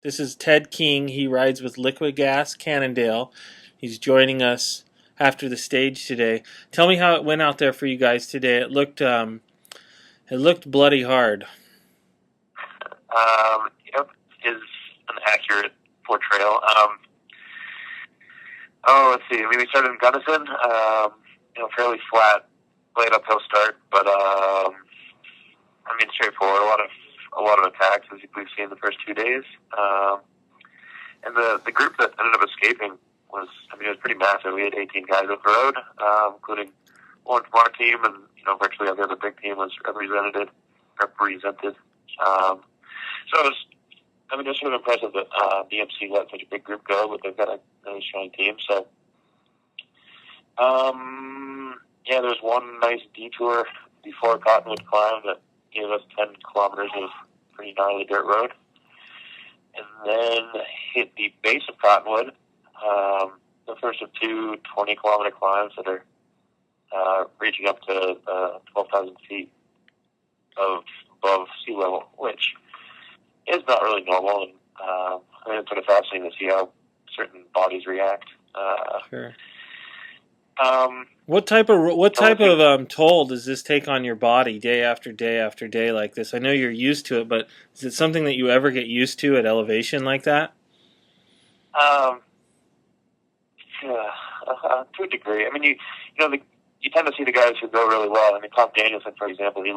This is Ted King. He rides with Liquid Gas Cannondale. He's joining us after the stage today. Tell me how it went out there for you guys today. It looked bloody hard. Yep, is an accurate portrayal. Let's see. I mean, we started in Gunnison. Fairly flat, laid uphill start, but straightforward. A lot of attacks as we've seen the first 2 days. And the group that ended up escaping it was pretty massive. We had 18 guys up the road, including one from our team, and virtually every other big team was represented. So it was, it's sort of impressive that BMC let such a big group go, but they've got a really strong team. So, there's one nice detour before Cottonwood Climb that gave us 10 kilometers of pretty gnarly dirt road. And then hit the base of Cottonwood, the first of two 20-kilometer climbs that are reaching up to 12,000 feet above sea level, which is not really normal. And it's sort of fascinating to see how certain bodies react. Sure. What type of toll does this take on your body day after day after day like this? I know you're used to it, but is it something that you ever get used to at elevation like that? To a degree. I mean, you tend to see the guys who go really well. I mean, Tom Danielson, for example, he's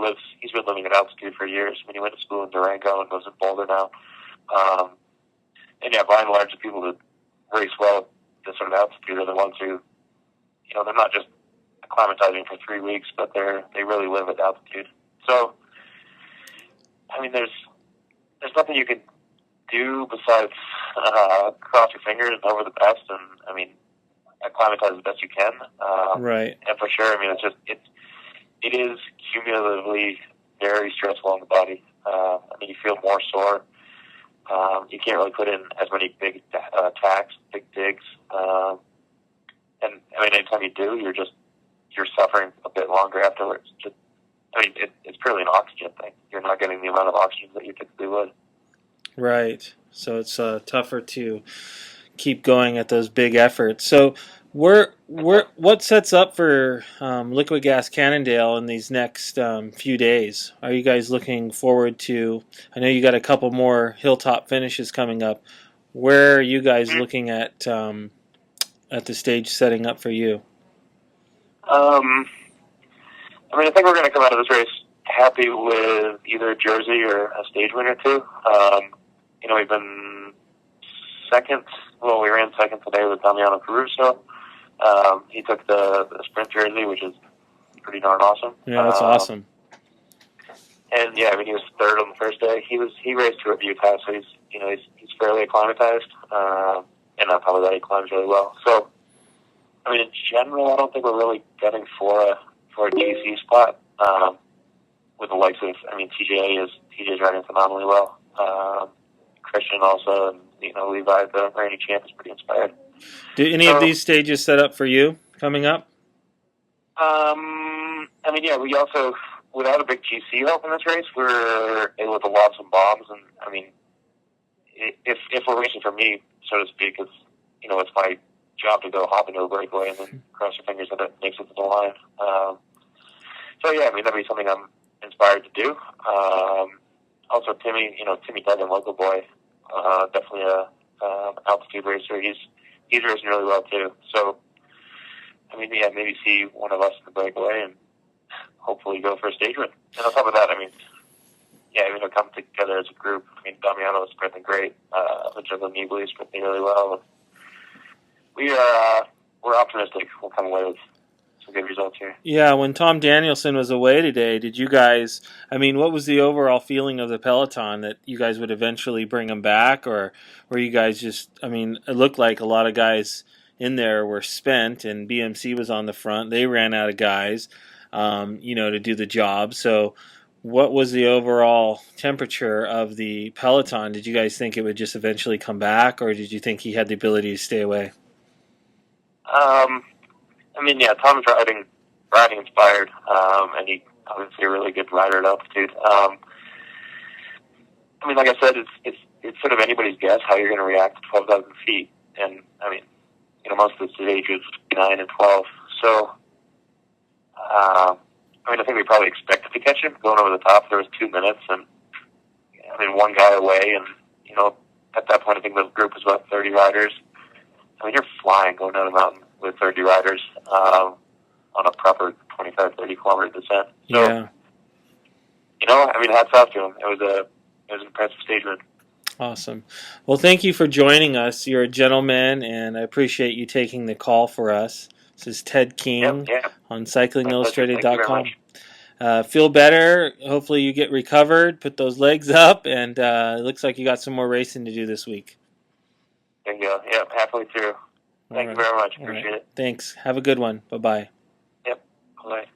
been living at altitude for years. I mean, he went to school in Durango and lives in Boulder now. By and large, the people that race well at this sort of altitude are the ones who, they're not just acclimatizing for 3 weeks, but they really live at altitude. So, I mean, there's nothing you can do besides cross your fingers and hope for the best, and I mean, acclimatize as best you can. Right. And for sure, I mean, it is cumulatively very stressful on the body. You feel more sore. You can't really put in as many big attacks, big digs. And anytime you do, you're suffering a bit longer afterwards. It's purely an oxygen thing. You're not getting the amount of oxygen that you typically would. Right. So it's tougher to keep going at those big efforts. So what sets up for Liquid Gas Cannondale in these next few days? Are you guys looking forward to? I know you got a couple more hilltop finishes coming up. Where are you guys looking at the stage setting up for you? I think we're going to come out of this race happy with either a jersey or a stage win or two. We've been second. Well, we ran second today with Damiano Caruso. He took the sprint jersey, which is pretty darn awesome. Yeah, that's awesome. And he was third on the first day. He raced to review pass, so he's fairly acclimatized. And on top of that, he climbs really well. So, in general, I don't think we're really gunning for a GC spot. With the likes of, TJ's riding phenomenally well. Christian also, and Levi, the reigning champ, is pretty inspired. Do any of these stages set up for you coming up? We also, without a big GC help in this race, we're able to lob some bombs, and if we're racing for me, so to speak, it's my job to go hop into a breakaway and then cross your fingers that it makes it to the line. That'd be something I'm inspired to do. Also, Timmy Duggan, local boy, definitely a altitude racer. He's racing really well too. So, maybe see one of us in the breakaway and hopefully go for a stage win. And on top of that, come together as a group. Damiano is sprinting great. Vincenzo Nibali is sprinting really well. We're optimistic we'll come away with some good results here. Yeah, when Tom Danielson was away today, did you guys, what was the overall feeling of the peloton, that you guys would eventually bring him back, or were you guys just, it looked like a lot of guys in there were spent, and BMC was on the front. They ran out of guys, to do the job. So what was the overall temperature of the peloton? Did you guys think it would just eventually come back, or did you think he had the ability to stay away? Tom's riding inspired, and he obviously a really good rider at altitude. Like I said, it's it's sort of anybody's guess how you're going to react to 12,000 feet. And, I mean, most of the ages 9 and 12. So, I think we probably expected to catch him going over the top. There was 2 minutes, and, one guy away, and, at that point, I think the group was about 30 riders. You're flying going down the mountain with 30 riders on a proper 25, 30 kilometer descent. So, yeah. Hats off to him. It was an impressive stage win. Awesome. Well, thank you for joining us. You're a gentleman, and I appreciate you taking the call for us. This is Ted King on CyclingIllustrated.com. Feel better. Hopefully you get recovered, put those legs up, and it looks like you got some more racing to do this week. There you go. Yep, halfway through. Thank you very much. Appreciate it. Thanks. Have a good one. Bye-bye. Yep. Bye.